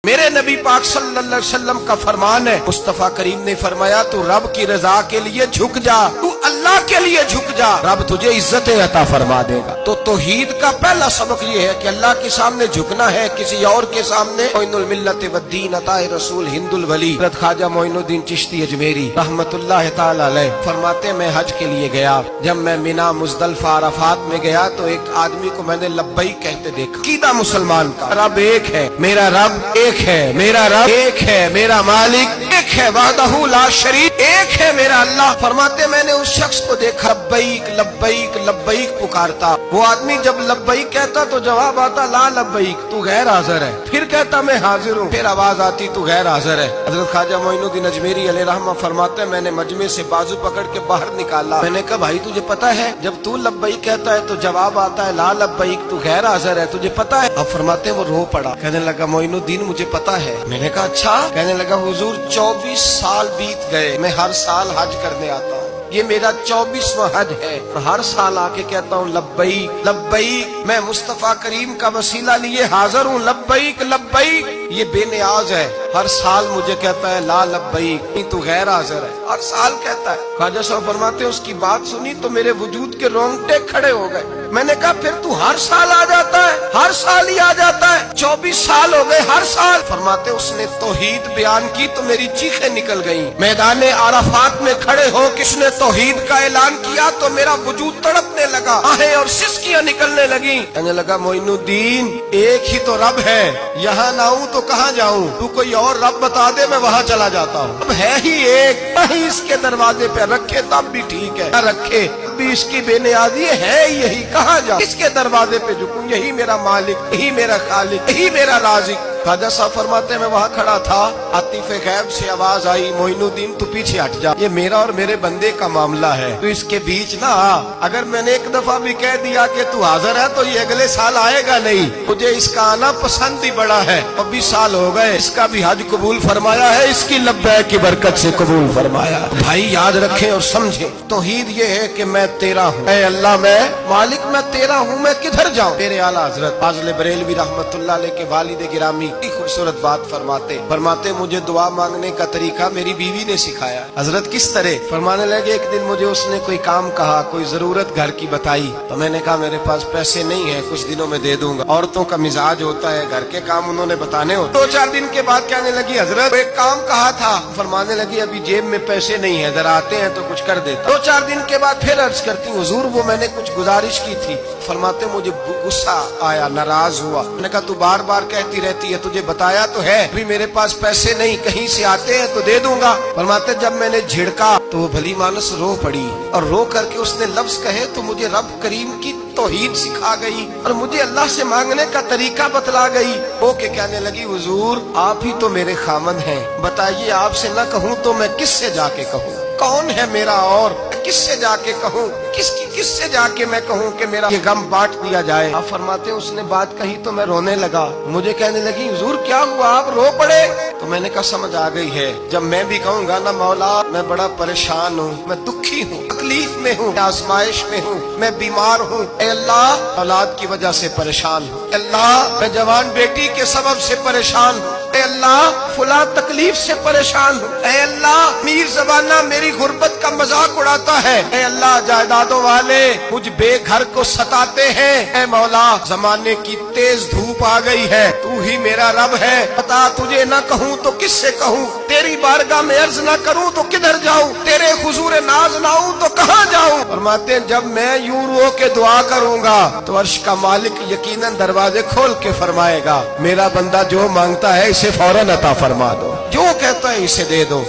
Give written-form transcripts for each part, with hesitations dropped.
میرے نبی پاک صلی اللہ علیہ وسلم کا فرمان ہے، مصطفیٰ کریم نے فرمایا تو رب کی رضا کے لیے جھک جا، تو اللہ کے لیے جھک جا، رب تجھے عزت عطا فرما دے گا۔ تو توحید کا پہلا سبق یہ ہے کہ اللہ کے سامنے جھکنا ہے، کسی اور کے سامنے۔ معین الملت والدین عطائے رسول ہند الولی حضرت خواجہ معین الدین چشتی اجمیری رحمت اللہ تعالی علیہ فرماتے میں حج کے لیے گیا، جب میں مینا مزدلفہ عرفات میں گیا تو ایک آدمی کو میں نے لبیک کہتے دیکھا۔ عقیدہ مسلمان کا رب ایک ہے، میرا رب ایک ہے، میرا رب ایک ہے، میرا مالک ایک ہے، وحدہ لا شریک ایک ہے میرا اللہ۔ فرماتے میں نے اس شخص کو دیکھا لبیک لبیک لبیک پکارتا، وہ آدمی جب لبیک کہتا تو جواب آتا لا لبیک، تو غیر حاضر ہے، پھر کہتا میں حاضر ہوں، پھر آواز آتی تو غیر حاضر ہے۔ حضرت خواجہ معین الدین اجمیری علیہ رحمہ فرماتے میں نے مجمع سے بازو پکڑ کے باہر نکالا، میں نے کہا بھائی تجھے پتا ہے جب تو لبیک کہتا ہے تو جواب آتا ہے لا لبیک، تو غیر حاضر ہے، تجھے پتا ہے؟ اب فرماتے وہ رو پڑا، کہنے لگا معین الدین مجھے پتا ہے۔ میں نے کہا اچھا؟ کہنے لگا حضور 24 سال بیت گئے، میں ہر سال حج کرنے آتا ہوں، یہ میرا 24واں حج ہے، اور ہر سال آ کے کہتا ہوں لبیک لبیک، میں مصطفیٰ کریم کا وسیلہ لیے حاضر ہوں، لبیک لبیک۔ یہ بے نیاز ہے، ہر سال مجھے کہتا ہے لا لبیک، تو غیر حاضر ہے، ہر سال کہتا ہے۔ خواجہ صاحب فرماتے ہیں اس کی بات سنی تو میرے وجود کے رونگٹے کھڑے ہو گئے۔ میں نے کہا پھر تو ہر سال آ جاتا ہے، ہر سال ہی آ جاتا ہے، 24 سال ہو گئے ہر سال۔ فرماتے اس نے توحید بیان کی تو میری چیخیں نکل گئیں۔ میدان عرفات میں کھڑے ہو کس نے توحید کا اعلان کیا تو میرا وجود تڑپنے لگا، آہیں اور سسکیاں نکلنے لگیں۔ کہنے لگا معین الدین ایک ہی تو رب ہے، یہاں نہ ہوں تو کہاں جاؤں، تو کوئی اور رب بتا دے میں وہاں چلا جاتا ہوں۔ اب ہے ہی ایک، کہیں اس کے دروازے پہ رکھے تب بھی ٹھیک ہے، نہ رکھے بھی اس کی بے نیازی ہے یہی، کہاں جاؤں، اس کے دروازے پہ جھکوں، یہی میرا مالک، یہی میرا خالق، یہی میرا رازق۔ خواجہ صاحب فرماتے میں وہاں کھڑا تھا، عاطف غیب سے آواز آئی معین الدین تو پیچھے ہٹ جا، یہ میرا اور میرے بندے کا معاملہ ہے، تو اس کے بیچ نہ آ۔ اگر میں نے ایک دفعہ بھی کہہ دیا کہ تو حاضر ہے تو یہ اگلے سال آئے گا نہیں، مجھے اس کا آنا پسند ہی بڑا ہے۔ 20 سال ہو گئے، اس کا بھی حج قبول فرمایا ہے، اس کی لبیک کی برکت سے قبول فرمایا۔ بھائی یاد رکھیں اور سمجھیں، توحید یہ ہے کہ میں تیرا ہوں، اے اللہ میں مالک میں تیرا ہوں، میں کدھر جاؤں؟ میرے اعلیٰ حضرت فاضل بریلوی رحمت اللہ علیہ کے والد گرامی خوبصورت بات فرماتے مجھے دعا مانگنے کا طریقہ میری بیوی نے سکھایا۔ حضرت کس طرح؟ فرمانے لگے ایک دن مجھے اس نے کوئی کام کہا، کوئی ضرورت گھر کی بتائی، تو میں نے کہا میرے پاس پیسے نہیں ہیں، کچھ دنوں میں دے دوں گا۔ عورتوں کا مزاج ہوتا ہے، گھر کے کام انہوں نے بتانے ہوتے۔ 2-4 دن کے بعد کہنے لگی حضرت ایک کام کہا تھا، فرمانے لگی ابھی جیب میں پیسے نہیں ہیں، ذرا آتے ہیں تو کچھ کر دیتا۔ 2-4 دن کے بعد پھر عرض کرتی ہوں حضور وہ میں نے کچھ گزارش کی تھی۔ فرماتے مجھے غصہ آیا، ناراض ہوا، میں نے کہا تو بار بار کہتی رہتی ہے، تجھے بتایا تو ہے ابھی میرے پاس پیسے نہیں، کہیں سے آتے ہیں تو دے دوں گا۔ فرماتے جب میں نے جھڑکا تو وہ بھلی مانس رو پڑی، اور رو کر کے اس نے لفظ کہے تو مجھے رب کریم کی توحید سکھا گئی اور مجھے اللہ سے مانگنے کا طریقہ بتلا گئی۔ وہ کہ کہنے لگی حضور آپ ہی تو میرے خامند ہیں، بتائیے آپ سے نہ کہوں تو میں کس سے جا کے کہوں؟ کون ہے میرا اور کس سے جا کے کہوں؟ کس سے جا کے میں کہوں کہ میرا یہ غم بانٹ دیا جائے؟ آپ فرماتے اس نے بات کہی تو میں رونے لگا، مجھے کہنے لگی حضور کیا ہوا آپ رو پڑے؟ تو میں نے کہا سمجھ آ گئی ہے، جب میں بھی کہوں گا نا مولا میں بڑا پریشان ہوں، میں دکھی ہوں، تکلیف میں ہوں، آزمائش میں ہوں، میں بیمار ہوں، اے اللہ اولاد کی وجہ سے پریشان ہوں، اے اللہ میں جوان بیٹی کے سبب سے پریشان ہوں، اے اللہ فلاں تکلیف سے پریشان ہوں، اے اللہ میر زبانہ میری غربت کا مذاق اڑاتا ہے، اے اللہ جائیدادوں والے مجھ بے گھر کو ستاتے ہیں، اے مولا زمانے کی تیز دھوپ آ گئی ہے، تو ہی میرا رب ہے، بتا تجھے نہ کہوں تو کس سے کہوں، تیری بارگاہ میں عرض نہ کروں تو کدھر جاؤں، تیرے حضور ناز نہ ہوں تو کہاں جاؤں؟ فرماتے ہیں جب میں یوں رو کے دعا کروں گا تو عرش کا مالک یقیناً دروازے کھول کے فرمائے گا میرا بندہ جو مانگتا ہے اسے فوراً عطا فرما دو، جو کہتا ہے اسے دے دو۔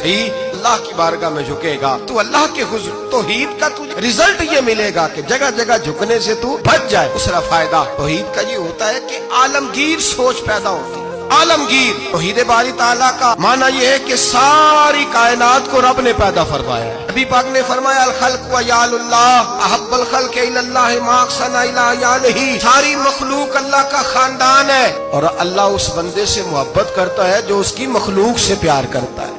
اللہ کی بارگاہ میں جھکے گا تو اللہ کے حضور توحید کا تجھے رزلٹ یہ ملے گا کہ جگہ جگہ جھکنے سے تو بچ جائے۔ دوسرا فائدہ توحید کا یہ ہوتا ہے کہ عالمگیر سوچ پیدا ہوتی ہے۔ عالمگیر توحید باری تعالیٰ کا معنی یہ ہے کہ ساری کائنات کو رب نے پیدا فرمایا ہے۔ نبی پاک نے فرمایا الخلق وعیال اللہ احب الخلق الی اللہ ما احسن الی عیالہ، ساری مخلوق اللہ کا خاندان ہے اور اللہ اس بندے سے محبت کرتا ہے جو اس کی مخلوق سے پیار کرتا ہے۔